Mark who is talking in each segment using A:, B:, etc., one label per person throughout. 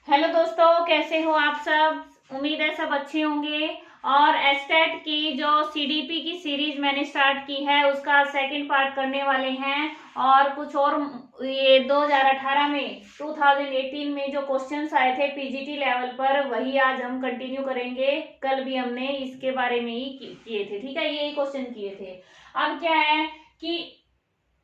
A: Hello दोस्तों, कैसे हो आप सब। उम्मीद है सब अच्छे होंगे। और एस्टेट की जो सीडीपी की सीरीज मैंने स्टार्ट की है उसका सेकंड पार्ट करने वाले हैं। और कुछ और ये 2018 में 2018 में जो क्वेश्चंस आए थे पीजीटी लेवल पर वही आज हम कंटिन्यू करेंगे। कल भी हमने इसके बारे में ही किए थे, ठीक है, यही क्वेश्चन किए थे। अब क्या है कि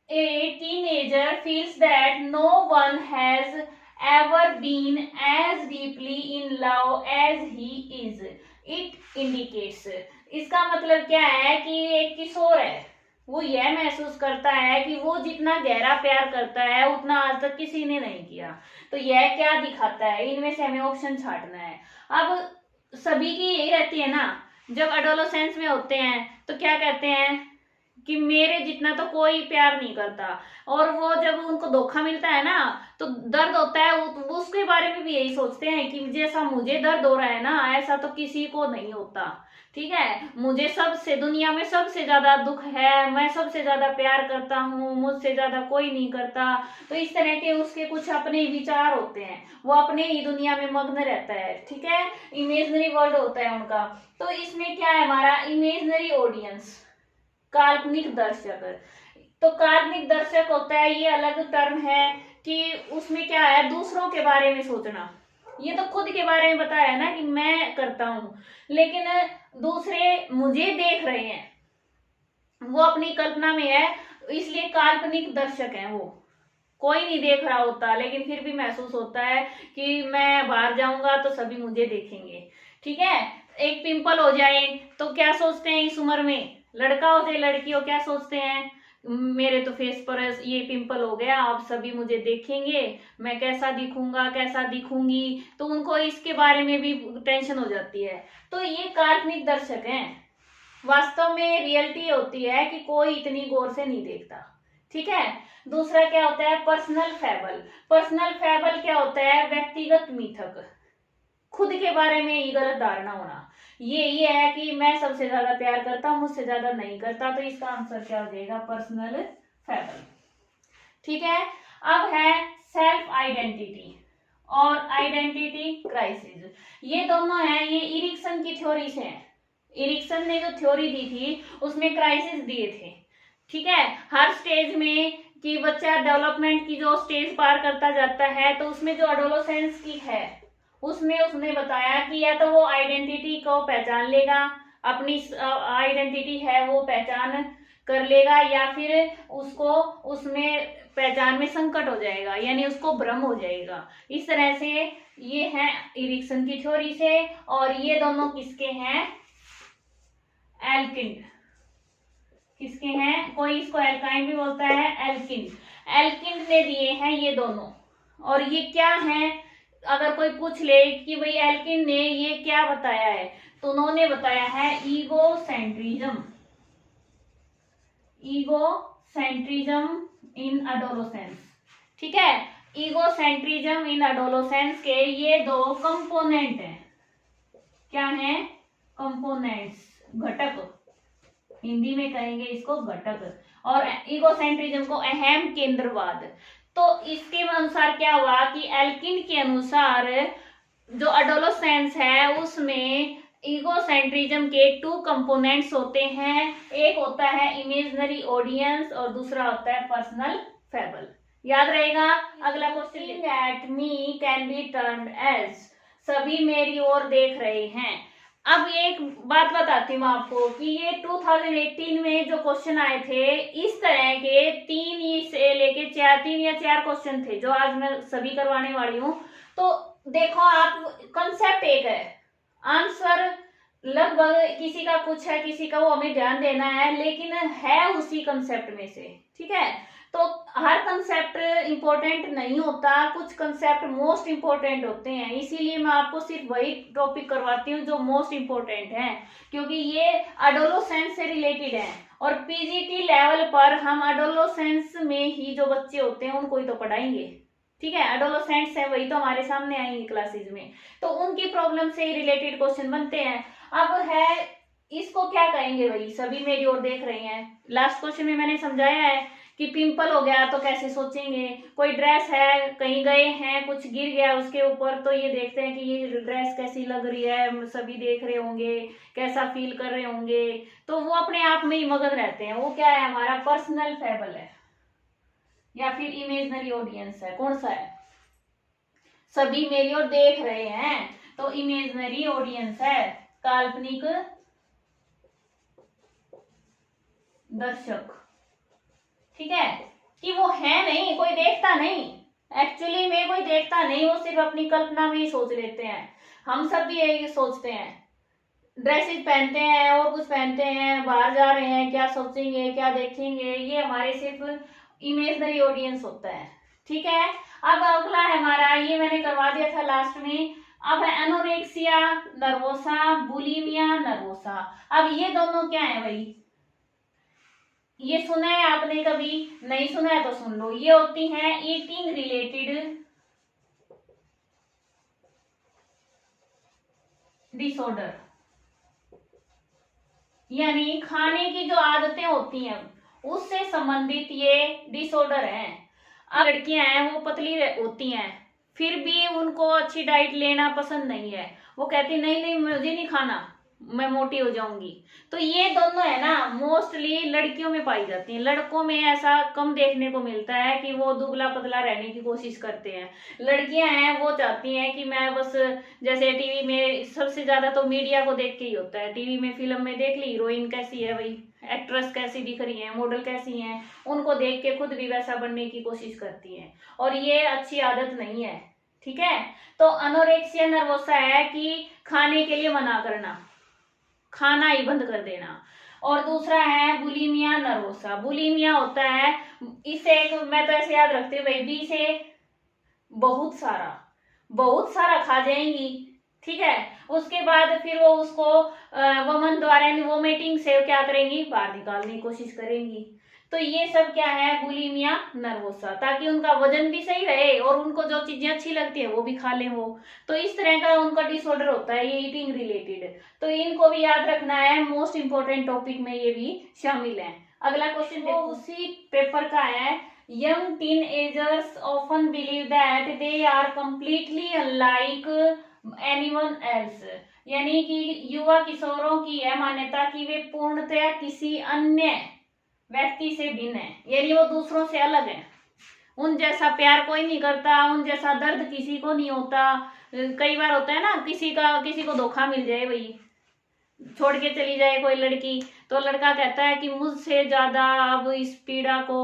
A: a teenager feels that no one has ever been as deeply in love as he is. It indicates, इसका मतलब क्या है कि एक किशोर है, वो यह महसूस करता है कि वो जितना गहरा प्यार करता है उतना आज तक किसी ने नहीं किया। तो यह क्या दिखाता है, इनमें से हमें ऑप्शन छांटना है। अब सभी की यही रहती है ना, जब एडोलेसेंस में होते हैं तो क्या कहते हैं कि मेरे जितना तो कोई प्यार नहीं करता। और वो जब उनको धोखा मिलता है ना तो दर्द होता है, वो उसके बारे में भी यही सोचते हैं कि जैसा मुझे दर्द हो रहा है ना ऐसा तो किसी को नहीं होता। ठीक है, मुझे सबसे दुनिया में सबसे ज्यादा दुख है, मैं सबसे ज्यादा प्यार करता हूँ, मुझसे ज्यादा कोई नहीं करता। तो इस तरह के उसके कुछ अपने विचार होते हैं, वो अपने ही दुनिया में मग्न रहता है। ठीक है, इमेजनरी वर्ल्ड होता है उनका। तो इसमें क्या है, हमारा इमेजनरी ऑडियंस, काल्पनिक दर्शक। तो काल्पनिक दर्शक होता है, ये अलग टर्म है कि उसमें क्या है, दूसरों के बारे में सोचना। ये तो खुद के बारे में बताया है ना कि मैं करता हूं, लेकिन दूसरे मुझे देख रहे हैं, वो अपनी कल्पना में है, इसलिए काल्पनिक दर्शक है। वो कोई नहीं देख रहा होता लेकिन फिर भी महसूस होता है कि मैं बाहर जाऊंगा तो सभी मुझे देखेंगे। ठीक है, एक पिंपल हो जाए तो क्या सोचते हैं इस उम्र में, लड़का हो चाहे लड़की हो, क्या सोचते हैं, मेरे तो फेस पर ये पिंपल हो गया, अब सभी मुझे देखेंगे, मैं कैसा दिखूंगा कैसा दिखूंगी। तो उनको इसके बारे में भी टेंशन हो जाती है। तो ये काल्पनिक दर्शक हैं। वास्तव में रियलिटी होती है कि कोई इतनी गौर से नहीं देखता। ठीक है, दूसरा क्या होता है, पर्सनल फैबल। पर्सनल फैबल क्या होता है, व्यक्तिगत मिथक, खुद के बारे में ही गलत धारणा होना। ये है कि मैं सबसे ज्यादा प्यार करता हूं, मुझसे ज्यादा नहीं करता। तो इसका आंसर क्या हो जाएगा, पर्सनल फैबल। ठीक है, अब है सेल्फ आइडेंटिटी और आइडेंटिटी क्राइसिस। ये दोनों हैं, ये इरिक्सन की थ्योरी से हैं। इरिक्सन ने जो थ्योरी दी थी उसमें क्राइसिस दिए थे। ठीक है, हर स्टेज में कि बच्चा डेवलपमेंट की जो स्टेज पार करता जाता है तो उसमें जो एडोलेसेंस की है उसमें उसने बताया कि या तो वो आइडेंटिटी को पहचान लेगा, अपनी आइडेंटिटी है वो पहचान कर लेगा, या फिर उसको उसमें पहचान में संकट हो जाएगा, यानी उसको भ्रम हो जाएगा। इस तरह से ये है इरिक्सन की थ्योरी से। और ये दोनों किसके हैं, एल्किन। किसके हैं, कोई इसको एल्काइन भी बोलता है, एल्किन। एल्किन ने दिए हैं ये दोनों। और ये क्या है, अगर कोई पूछ ले कि भाई एल्किन ने ये क्या बताया है, तो उन्होंने बताया है ईगोसेंट्रिज्म। ईगोसेंट्रिज्म इन एडोलेसेंस। ठीक है, ईगोसेंट्रिज्म इन एडोलेसेंस के ये दो कंपोनेंट हैं। क्या है, कंपोनेंट्स, घटक, हिंदी में कहेंगे इसको घटक। और ईगोसेंट्रिज्म को अहम केंद्रवाद। तो इसके अनुसार क्या हुआ कि एल्किन के अनुसार जो एडोलेसेंस है उसमें ईगोसेंट्रिज्म के टू कंपोनेंट्स होते हैं। एक होता है इमेजिनरी ऑडियंस और दूसरा होता है पर्सनल फैबल। याद रहेगा। अगला question, at me can be termed as, सभी मेरी ओर देख रहे हैं। अब एक बात बताती हूँ आपको कि ये 2018 में जो क्वेश्चन आए थे इस तरह के 3 से लेके 3 या 4 क्वेश्चन थे जो आज मैं सभी करवाने वाली हूँ। तो देखो आप, कंसेप्ट एक है, आंसर लगभग किसी का कुछ है किसी का वो हमें ध्यान देना है, लेकिन है उसी कंसेप्ट में से। ठीक है, तो हर कंसेप्ट इंपॉर्टेंट नहीं होता, कुछ कंसेप्ट मोस्ट इंपॉर्टेंट होते हैं, इसीलिए मैं आपको सिर्फ वही टॉपिक करवाती हूँ जो मोस्ट इंपॉर्टेंट है, क्योंकि ये एडोलेसेंस से रिलेटेड है। और पीजीटी लेवल पर हम एडोलेसेंस में ही जो बच्चे होते हैं उनको ही तो पढ़ाएंगे। ठीक है, एडोलेसेंट्स है वही तो हमारे सामने आएंगे क्लासेज में, तो उनकी प्रॉब्लम से रिलेटेड क्वेश्चन बनते हैं। अब है, इसको क्या कहेंगे भाई, सभी मेरी ओर देख रहे हैं। लास्ट क्वेश्चन में मैंने समझाया है कि पिंपल हो गया तो कैसे सोचेंगे, कोई ड्रेस है कहीं गए हैं कुछ गिर गया उसके ऊपर तो ये देखते हैं कि ये ड्रेस कैसी लग रही है, सभी देख रहे होंगे, कैसा फील कर रहे होंगे, तो वो अपने आप में ही मगन रहते हैं। वो क्या है, हमारा पर्सनल फेबल है या फिर इमेजनरी ऑडियंस है, कौन सा है, सभी मेरी ओर देख रहे हैं तो इमेजनरी ऑडियंस है, काल्पनिक दर्शक। ठीक है, कि वो है नहीं, कोई देखता नहीं, एक्चुअली में कोई देखता नहीं, वो सिर्फ अपनी कल्पना में ही सोच लेते हैं। हम सब भी यही सोचते हैं, ड्रेसेस पहनते हैं और कुछ पहनते हैं, बाहर जा रहे हैं, क्या सोचेंगे क्या देखेंगे, ये हमारे सिर्फ इमेजनरी ऑडियंस होता है। ठीक है, अब अगला है हमारा, ये मैंने करवा दिया था लास्ट में, अब है एनोरेक्सिया नर्वोसा, बुलिमिया नर्वोसा। अब ये दोनों क्या है भाई, ये सुना है आपने कभी, नहीं सुना है तो सुन लो। ये होती हैं ईटिंग रिलेटेड डिसऑर्डर, यानी खाने की जो आदतें होती हैं उससे संबंधित ये डिसऑर्डर हैं। अब लड़कियां हैं वो पतली होती हैं, फिर भी उनको अच्छी डाइट लेना पसंद नहीं है, वो कहती नहीं नहीं मुझे नहीं खाना, मैं मोटी हो जाऊंगी। तो ये दोनों है ना मोस्टली लड़कियों में पाई जाती हैं, लड़कों में ऐसा कम देखने को मिलता है कि वो दुबला पतला रहने की कोशिश करते हैं। लड़कियां हैं वो चाहती हैं कि मैं बस, जैसे टीवी में सबसे ज्यादा तो मीडिया को देख के ही होता है, टीवी में फिल्म में देख ली हीरोइन कैसी है भाई, एक्ट्रेस कैसी दिख रही है, मॉडल कैसी हैं, उनको देख के खुद भी वैसा बनने की कोशिश करती हैं, और ये अच्छी आदत नहीं है। ठीक है, तो अनोरेक्सिया नर्वोसा है कि खाने के लिए मना करना, खाना ही बंद कर देना। और दूसरा है बुलिमिया नर्वोसा, बुलिमिया होता है, इसे एक मैं तो ऐसे याद रखती हूँ भाई, बी से बहुत सारा खा जाएंगी। ठीक है, उसके बाद फिर वो उसको वमन द्वारा वोमिटिंग से क्या करेंगी, बाहर निकालने की कोशिश करेंगी। तो ये सब क्या है, बुलिमिया नर्वोसा, ताकि उनका वजन भी सही रहे और उनको जो चीजें अच्छी लगती है वो भी खा लें वो। तो इस तरह का उनका डिसऑर्डर होता है ये ईटिंग रिलेटेड, तो इनको भी याद रखना है, मोस्ट इंपोर्टेंट टॉपिक में ये भी शामिल है। अगला क्वेश्चन देखो, उसी पेपर का है, young teenagers often believe that they are completely unlike anyone else, यानी कि युवा किशोरों की यह मान्यता कि वे पूर्णतया किसी अन्य व्यक्ति से भिन्न है, यानी वो दूसरों से अलग है, उन जैसा प्यार कोई नहीं करता, उन जैसा दर्द किसी को नहीं होता। कई बार होता है ना, किसी को धोखा मिल जाए भाई, छोड़ के चली जाए कोई लड़की, तो लड़का कहता है कि मुझसे ज्यादा अब इस पीड़ा को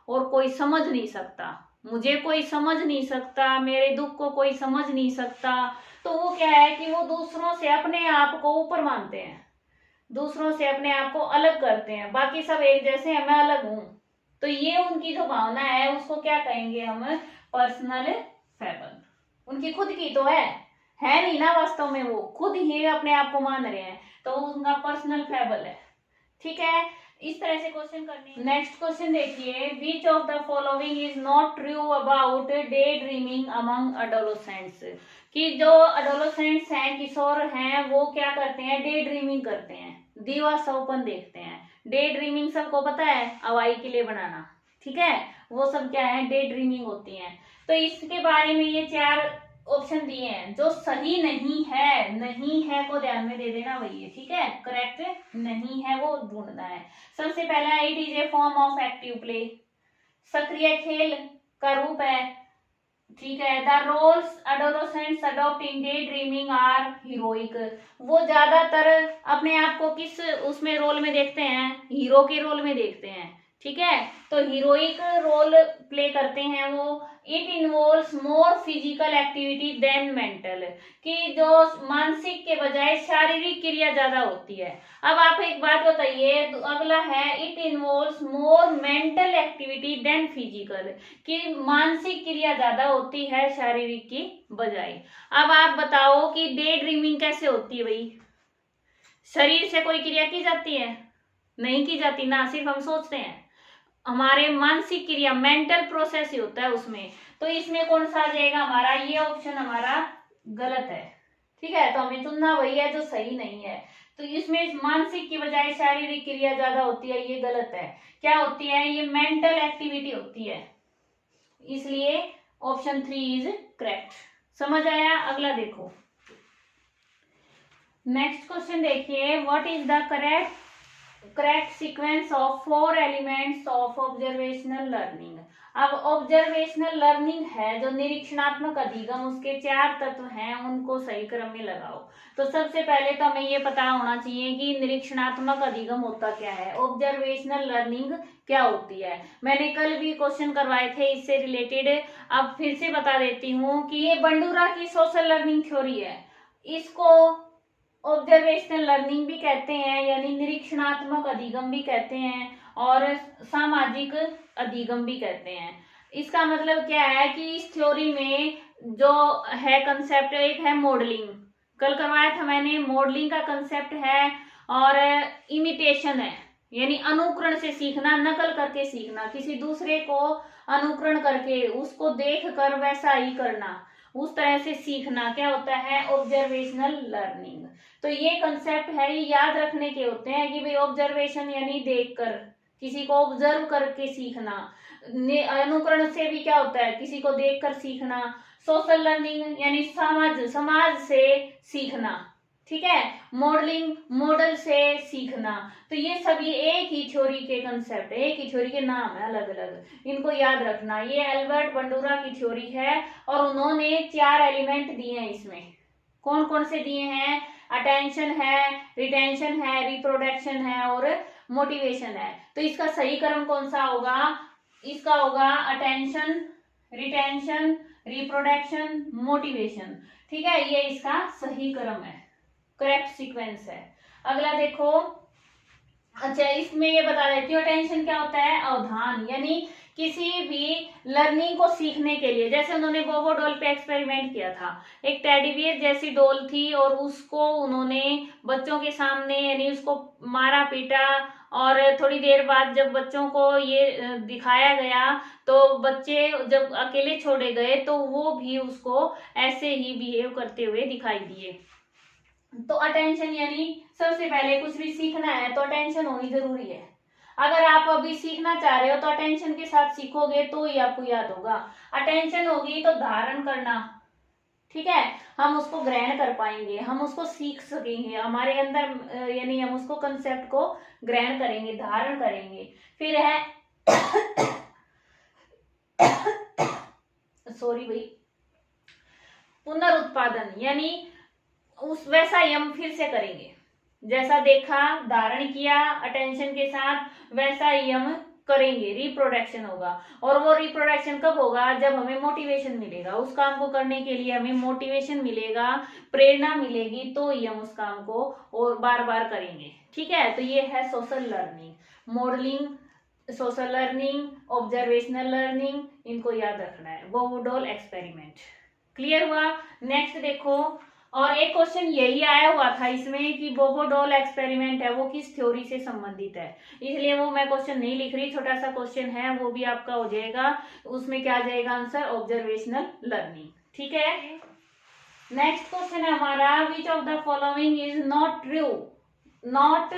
A: और कोई समझ नहीं सकता, मुझे कोई समझ नहीं सकता, मेरे दुख को कोई समझ नहीं सकता। तो वो क्या है कि वो दूसरों से अपने आप को ऊपर मानते हैं, दूसरों से अपने आप को अलग करते हैं, बाकी सब एक जैसे हैं, मैं अलग हूं। तो ये उनकी जो भावना है उसको क्या कहेंगे हम, पर्सनल फेबल। उनकी खुद की तो है नहीं ना, वास्तव में वो खुद ही अपने आप को मान रहे हैं, तो उनका पर्सनल फेबल है। ठीक है, इस तरह से क्वेश्चन करने। नेक्स्ट क्वेश्चन देखिए, which of the following is not true about daydreaming among adolescents, कि जो अडोलोसेंट्स हैं, किशोर हैं, वो क्या करते हैं, डे ड्रीमिंग करते हैं, दिवा सपन देखते हैं। डे ड्रीमिंग सबको पता है, हवाई किले बनाना। ठीक है, वो सब क्या है, डे ड्रीमिंग होती हैं। तो इसके बारे में ये 4 ऑप्शन दिए हैं, जो सही नहीं है को ध्यान में दे देना भैया। ठीक है, करेक्ट नहीं है वो ढूंढना है। सबसे पहला, it is a form of active play, सक्रिय खेल का रूप है। ठीक है, the roles adolescents adopt in day dreaming are heroic, वो ज्यादातर अपने आप को किस उसमें रोल में देखते हैं, हीरो के रोल में देखते हैं। ठीक है, तो हीरोइक रोल प्ले करते हैं वो। It involves more physical activity than mental, कि जो मानसिक के बजाय शारीरिक क्रिया ज्यादा होती है। अब आप एक बात बताइए, तो अगला है, it involves more mental activity than physical, कि मानसिक क्रिया ज्यादा होती है शारीरिक की बजाय। अब आप बताओ कि डे ड्रीमिंग कैसे होती है भाई, शरीर से कोई क्रिया की जाती है, नहीं की जाती ना, सिर्फ हम सोचते हैं, हमारे मानसिक क्रिया मेंटल प्रोसेस ही होता है उसमें। तो इसमें कौन सा आ जाएगा हमारा, ये ऑप्शन हमारा गलत है। ठीक है, तो हमें चुनना वही है जो सही नहीं है। तो इसमें मानसिक की बजाय शारीरिक क्रिया ज्यादा होती है, ये गलत है। क्या होती है? ये मेंटल एक्टिविटी होती है, इसलिए ऑप्शन 3 इज करेक्ट। समझ आया? अगला देखो, नेक्स्ट क्वेश्चन देखिए, what is the correct sequence of 4 elements of observational learning. अब ऑब्जर्वेशनल लर्निंग है जो निरीक्षणात्मक अधिगम, उसके 4 तत्व हैं, उनको सही क्रम में लगाओ। तो सबसे पहले तो हमें ये पता होना चाहिए कि निरीक्षणात्मक अधिगम होता क्या है, ऑब्जर्वेशनल लर्निंग क्या होती है। मैंने कल भी क्वेश्चन करवाए थे इससे रिलेटेड, अब फिर से बता देती हूँ कि ये बंडूरा की सोशल लर्निंग थ्योरी है। इसको ऑब्जर्वेशनल लर्निंग भी कहते हैं, यानी निरीक्षणात्मक अधिगम भी कहते हैं, और सामाजिक अधिगम भी कहते हैं। इसका मतलब क्या है कि इस थ्योरी में जो है कंसेप्ट, एक है मॉडलिंग, कल करवाया था मैंने, मॉडलिंग का कंसेप्ट है, और इमिटेशन है, यानी अनुकरण से सीखना, नकल करके सीखना, किसी दूसरे को अनुकरण करके उसको देख कर वैसा ही करना, उस तरह से सीखना, क्या होता है? Observational learning. तो ये कंसेप्ट है, ये याद रखने के होते हैं कि भाई ऑब्जर्वेशन यानी देखकर, किसी को ऑब्जर्व करके सीखना, अनुकरण से भी क्या होता है? किसी को देखकर सीखना। सोशल लर्निंग यानी समाज से सीखना, ठीक है। मॉडलिंग, मॉडल से सीखना। तो ये सभी एक ही थ्योरी के कंसेप्ट, एक ही थ्योरी के नाम है, अलग अलग, इनको याद रखना। ये एल्बर्ट बंडूरा की थ्योरी है, और उन्होंने 4 एलिमेंट दिए हैं इसमें। कौन कौन से दिए हैं? अटेंशन है, रिटेंशन है, रिप्रोडक्शन है, और मोटिवेशन है। तो इसका सही क्रम कौन सा होगा? इसका होगा अटेंशन, रिटेंशन, रिप्रोडक्शन, मोटिवेशन। ठीक है, ये इसका सही क्रम है, करेक्ट सीक्वेंस है। अगला देखो, अच्छा इसमें ये बता देती हूँ, अटेंशन क्या होता है? अवधान, यानी किसी भी लर्निंग को सीखने के लिए, जैसे उन्होंने बोबो डॉल पे एक्सपेरिमेंट किया था, एक टेडी बियर जैसी डॉल थी, और उसको उन्होंने बच्चों के सामने, यानी उसको मारा पीटा, और थोड़ी देर बाद जब बच्चों को ये दिखाया गया, तो बच्चे जब अकेले छोड़े गए तो वो भी उसको ऐसे ही बिहेव करते हुए दिखाई दिए। तो अटेंशन, यानी सबसे पहले कुछ भी सीखना है तो अटेंशन होनी जरूरी है। अगर आप अभी सीखना चाह रहे हो तो अटेंशन के साथ सीखोगे तो ही आपको याद होगा। अटेंशन होगी तो धारण करना, ठीक है, हम उसको ग्रहण कर पाएंगे, हम उसको सीख सकेंगे, हमारे अंदर यानी हम उसको कंसेप्ट को ग्रहण करेंगे, धारण करेंगे। फिर है सॉरी भाई, पुनरुत्पादन, यानी उस वैसा ही हम फिर से करेंगे, जैसा देखा, धारण किया अटेंशन के साथ, वैसा ही हम करेंगे। रिप्रोडक्शन होगा, और वो रिप्रोडक्शन कब होगा? जब हमें मोटिवेशन मिलेगा, उस काम को करने के लिए हमें मोटिवेशन मिलेगा, प्रेरणा मिलेगी, तो ही हम उस काम को और बार बार करेंगे। ठीक है, तो ये है social learning, modelling, social learning, observational learning, इनको याद रखना है। बोबो डॉल एक्सपेरिमेंट क्लियर हुआ? नेक्स्ट देखो, और एक क्वेश्चन यही आया हुआ था इसमें कि बोबो डॉल एक्सपेरिमेंट है वो किस थ्योरी से संबंधित है, इसलिए वो मैं क्वेश्चन नहीं लिख रही, छोटा सा क्वेश्चन है, वो भी आपका हो जाएगा। उसमें क्या आ जाएगा आंसर? Observational learning. ठीक है, नेक्स्ट क्वेश्चन है हमारा, विच of the following is not true, not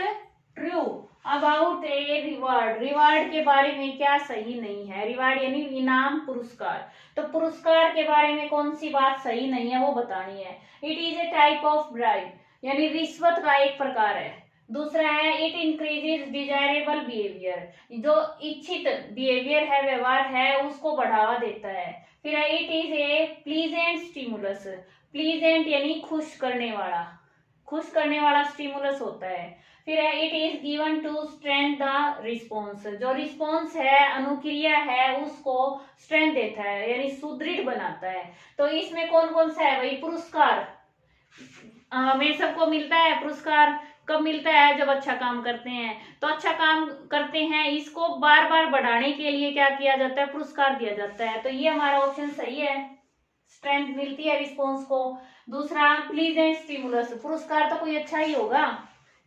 A: true about a reward. Reward के बारे में क्या सही नहीं है? रिवार्ड यानी इनाम, पुरस्कार। तो पुरस्कार के बारे में कौन सी बात सही नहीं है वो बतानी है। It is A type of bribe, यानी रिश्वत का एक प्रकार है। दूसरा है, इट इंक्रीजेज डिजायरेबल बिहेवियर, जो इच्छित बिहेवियर है, व्यवहार है, उसको बढ़ावा देता है। फिर है, it is A pleasant stimulus, pleasant यानी खुश करने वाला, खुश करने वाला स्टिमुलस होता है। फिर है, it is given to strength the response, जो रिस्पॉन्स है, अनुक्रिया है, उसको स्ट्रेंथ देता है, यानी सुदृढ़ बनाता है। तो इसमें कौन कौन सा है भाई? पुरस्कार, हमें सबको मिलता है पुरस्कार, कब मिलता है? जब अच्छा काम करते हैं। तो अच्छा काम करते हैं, इसको बार बार बढ़ाने के लिए क्या किया जाता है? पुरस्कार दिया जाता है। तो ये हमारा ऑप्शन सही है, स्ट्रेंथ मिलती है रिस्पॉन्स को। दूसरा, प्लीजेंट स्टिमुलस, पुरस्कार तो कोई अच्छा ही होगा,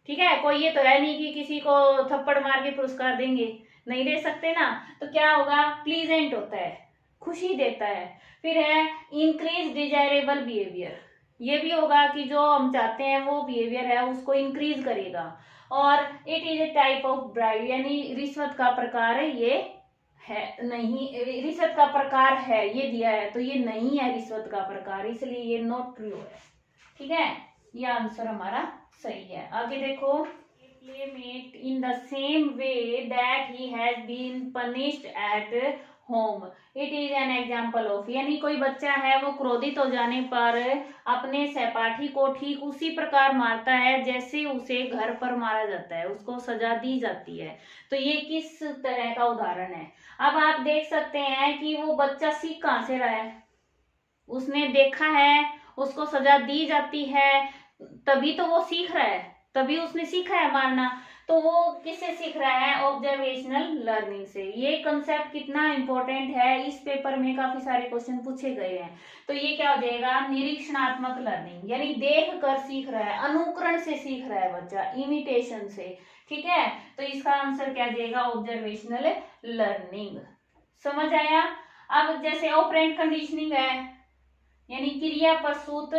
A: ठीक है, कोई ये तो है नहीं कि किसी को थप्पड़ मार के पुरस्कार देंगे, नहीं दे सकते ना। तो क्या होगा? प्लीजेंट होता है, खुशी देता है। फिर है, इंक्रीज डिजायरेबल बिहेवियर, ये भी होगा कि जो हम चाहते हैं वो बिहेवियर है उसको इंक्रीज करेगा। और it is A type of bribe, यानी रिश्वत का प्रकार है ये है नहीं, रिश्वत का प्रकार है ये दिया है तो ये नहीं है रिश्वत का प्रकार, इसलिए ये नॉट ट्रू है। ठीक है, ये आंसर हमारा सही है। आगे देखो, playmate in the same way that he has been punished at home, it is an example of, यानी कोई बच्चा है वो क्रोधित हो जाने पर अपने सहपाठी को ठीक उसी प्रकार मारता है जैसे उसे घर पर मारा जाता है, उसको सजा दी जाती है। तो ये किस तरह का उदाहरण है? अब आप देख सकते हैं कि वो बच्चा सीख कहाँ से रहा है, उसने देखा है, उसको सजा दी जाती है, तभी तो वो सीख रहा है, तभी उसने सीखा है मारना। तो वो किससे सीख रहा है? ऑब्जर्वेशनल लर्निंग से। ये कंसेप्ट कितना इंपॉर्टेंट है, इस पेपर में काफी सारे क्वेश्चन पूछे गए हैं। तो ये क्या हो जाएगा? निरीक्षणात्मक लर्निंग, यानी देख कर सीख रहा है, अनुकरण से सीख रहा है बच्चा, इमिटेशन से। ठीक है, तो इसका आंसर क्या जाएगा? Observational learning. समझ आया? अब जैसे ऑपरेंट कंडीशनिंग है, यानी क्रिया प्रसूत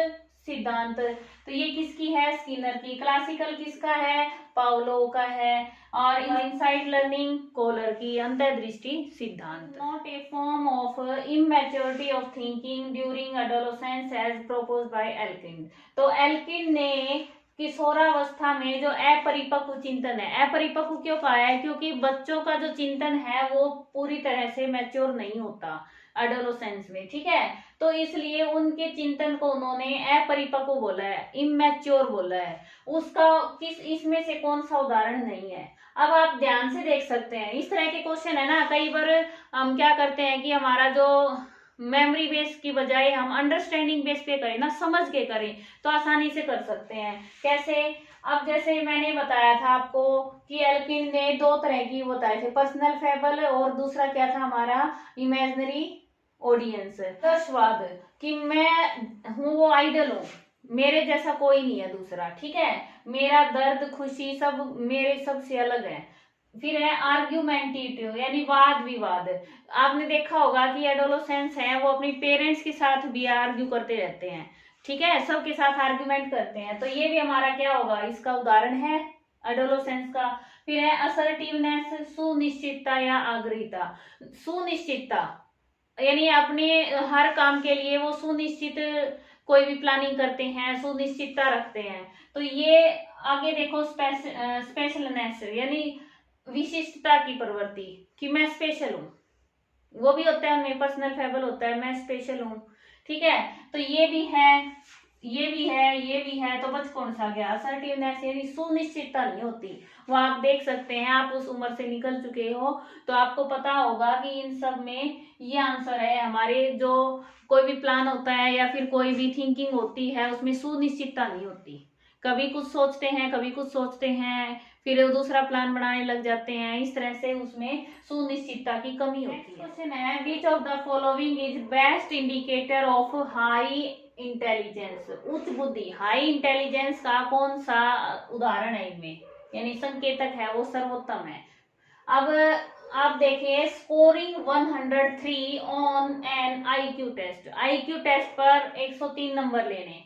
A: सिद्धांत, तो ये किसकी है? स्किनर की। क्लासिकल किसका है? पावलोव का है। और इनसाइड लर्निंग कोलर की। अंतर्दृष्टि सिद्धांत। Not a form of immaturity of thinking during adolescence as proposed by Elkind. तो एल्किन ने किशोरावस्था में जो अपरिपक्व चिंतन है, अपरिपक्व क्यों कहा है? क्योंकि बच्चों का जो चिंतन है वो पूरी तरह से मैच्योर नहीं होता एडोलेसेंस में। ठीक है, तो इसलिए उनके चिंतन को उन्होंने अपरिपक्व बोला है, इमेच्योर बोला है। उसका किस इसमें से कौन सा उदाहरण नहीं है? अब आप ध्यान से देख सकते हैं, इस तरह के क्वेश्चन है ना, कई बार हम क्या करते हैं कि हमारा जो मेमोरी बेस की बजाय हम अंडरस्टैंडिंग बेस पे करें ना, समझ के करें, तो आसानी से कर सकते हैं। कैसे? अब जैसे मैंने बताया था आपको कि एल्किन ने दो तरह की बताए थे, पर्सनल फेबल और दूसरा क्या था हमारा? Imaginary audience. दर्शवाद, कि मैं हूँ वो आइडल हूँ, मेरे जैसा कोई नहीं है दूसरा। ठीक है, मेरा दर्द खुशी सब मेरे सबसे अलग है। फिर है आर्ग्यूमेंटेटिव, यानी वाद विवाद। आपने देखा होगा कि एडोलेसेंस है वो अपनी पेरेंट्स के साथ भी आर्ग्यू करते रहते हैं। ठीक है, सबके साथ आर्ग्यूमेंट करते हैं, तो ये भी हमारा क्या होगा? इसका उदाहरण है एडोलेसेंस का। फिर है असर्टिवनेस, सुनिश्चितता या आग्रहिता। सुनिश्चितता, यानी अपने हर काम के लिए वो सुनिश्चित कोई भी प्लानिंग करते हैं, सुनिश्चितता रखते हैं। तो ये आगे देखो, स्पेशलनेस, यानी विशिष्टता की प्रवृत्ति, कि मैं स्पेशल हूँ, वो भी होता है उनमें, पर्सनल फेबल होता है, मैं स्पेशल हूँ। ठीक है, तो ये भी है, ये भी है, ये भी है, तो बच कौन सा गया? असर्टिवनेस, यानी सुनिश्चितता नहीं होती। वो आप देख सकते हैं, आप उस उम्र से निकल चुके हो तो आपको पता होगा कि इन सब में ये आंसर है हमारे। जो कोई भी प्लान होता है या फिर कोई भी थिंकिंग होती है उसमें सुनिश्चितता नहीं होती, कभी कुछ सोचते हैं, कभी कुछ सोचते हैं, फिर दूसरा प्लान बनाने लग जाते हैं, इस तरह से उसमें सुनिश्चितता की कमी होती है। क्वेश्चन है, विच of the following is best indicator of high intelligence, उच्च बुद्धि। हाई इंटेलिजेंस का कौन सा उदाहरण है इनमें, यानी संकेतक है वो सर्वोत्तम है। अब आप देखिए, scoring 103 on an IQ test, IQ test पर 103 नंबर लेने।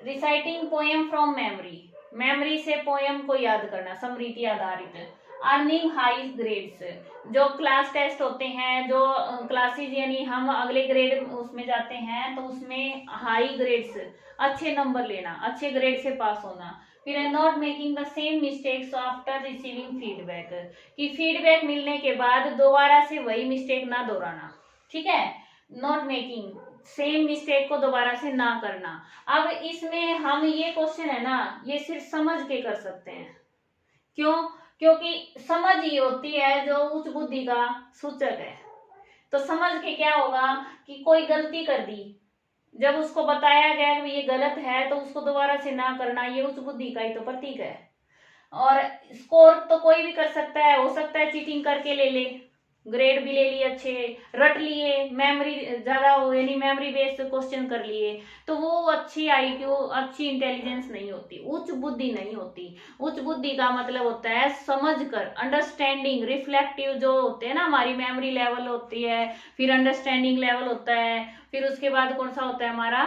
A: Reciting poem from memory, memory से पोएम को याद करना, स्मृति आधारित। अर्निंग हाई ग्रेड्स, जो क्लास टेस्ट होते हैं, जो क्लासेस यानी हम अगले ग्रेड उसमें जाते हैं तो उसमें हाई ग्रेड्स, अच्छे नंबर लेना, अच्छे ग्रेड से पास होना। फिर है not making the same mistakes after receiving feedback, कि फीडबैक मिलने के बाद दोबारा से वही मिस्टेक ना दोहराना। ठीक है, नॉट मेकिंग सेम मिस्टेक को दोबारा से ना करना। अब इसमें हम ये क्वेश्चन है ना, ये सिर्फ समझ के कर सकते हैं। क्यों? क्योंकि समझ ही होती है जो उच्च बुद्धि का सूचक है। तो समझ के क्या होगा कि कोई गलती कर दी, जब उसको बताया गया कि ये गलत है तो उसको दोबारा से ना करना, ये उच्च बुद्धि का ही तो प्रतीक है। और स्कोर तो कोई भी कर सकता है, हो सकता है चीटिंग करके ले ले, ग्रेड भी ले लिए, अच्छे रट लिए, मेमोरी ज्यादा हो यानी मेमोरी बेस्ड क्वेश्चन कर लिए, तो वो अच्छी आईक्यू, अच्छी इंटेलिजेंस नहीं होती, उच्च बुद्धि नहीं होती। उच्च बुद्धि का मतलब होता है समझकर, अंडरस्टैंडिंग, रिफ्लेक्टिव जो होते हैं ना, हमारी मेमोरी लेवल होती है, फिर अंडरस्टैंडिंग लेवल होता है, फिर उसके बाद कौन सा होता है हमारा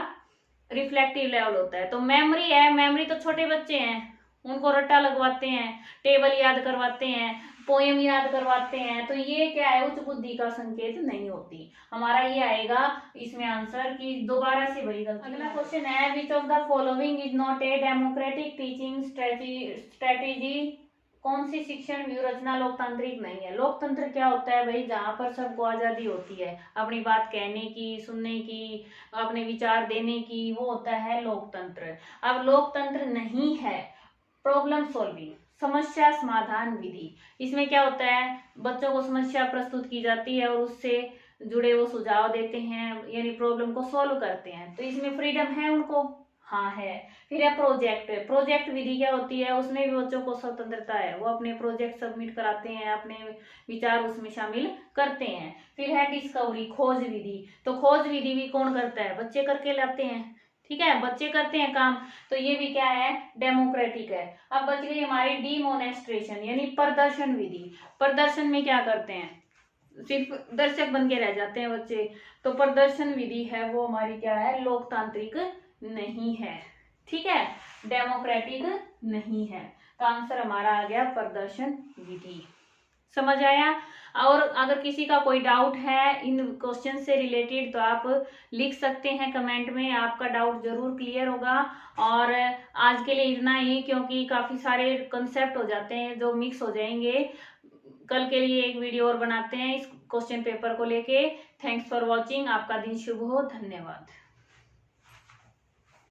A: रिफ्लेक्टिव लेवल होता है। तो मेमोरी है, मेमोरी तो छोटे बच्चे हैं, उनको रट्टा लगवाते हैं, टेबल याद करवाते हैं, पोएम याद करवाते हैं, तो ये क्या है, उच्च बुद्धि का संकेत नहीं होती। हमारा ये आएगा इसमें आंसर कि दोबारा से वही गलती। अगला क्वेश्चन है, विच of the following is not a democratic teaching strategy. कौन सी शिक्षण व्यू रचना लोकतांत्रिक नहीं है। लोकतंत्र क्या होता है भाई, जहां पर सबको आजादी होती है अपनी बात कहने की, सुनने की, अपने विचार देने की, वो होता है लोकतंत्र। अब लोकतंत्र नहीं है प्रॉब्लम सॉल्विंग, समस्या समाधान विधि। इसमें क्या होता है, बच्चों को समस्या प्रस्तुत की जाती है और उससे जुड़े वो सुझाव देते हैं, यानी प्रॉब्लम को सॉल्व करते हैं। तो इसमें फ्रीडम है उनको, हाँ है। फिर है प्रोजेक्ट। प्रोजेक्ट विधि क्या होती है, उसमें भी बच्चों को स्वतंत्रता है, वो अपने प्रोजेक्ट सबमिट कराते हैं, अपने विचार उसमें शामिल करते हैं। फिर है डिस्कवरी, खोज विधि। तो खोज विधि भी कौन करता है, बच्चे करके लाते हैं, ठीक है, बच्चे करते हैं काम। तो ये भी क्या है, डेमोक्रेटिक है। अब बच गई हमारी डीमोनेस्ट्रेशन यानी प्रदर्शन विधि। प्रदर्शन में क्या करते हैं, सिर्फ दर्शक बन के रह जाते हैं बच्चे। तो प्रदर्शन विधि है वो हमारी क्या है, लोकतांत्रिक नहीं है, ठीक है, डेमोक्रेटिक नहीं है। तो आंसर हमारा आ गया प्रदर्शन विधि। समझ आया। और अगर किसी का कोई डाउट है इन क्वेश्चन से रिलेटेड तो आप लिख सकते हैं कमेंट में, आपका डाउट जरूर क्लियर होगा। और आज के लिए इतना ही, क्योंकि काफी सारे कंसेप्ट हो जाते हैं जो मिक्स हो जाएंगे। कल के लिए एक वीडियो और बनाते हैं इस क्वेश्चन पेपर को लेके। थैंक्स फॉर वॉचिंग, आपका दिन शुभ हो, धन्यवाद।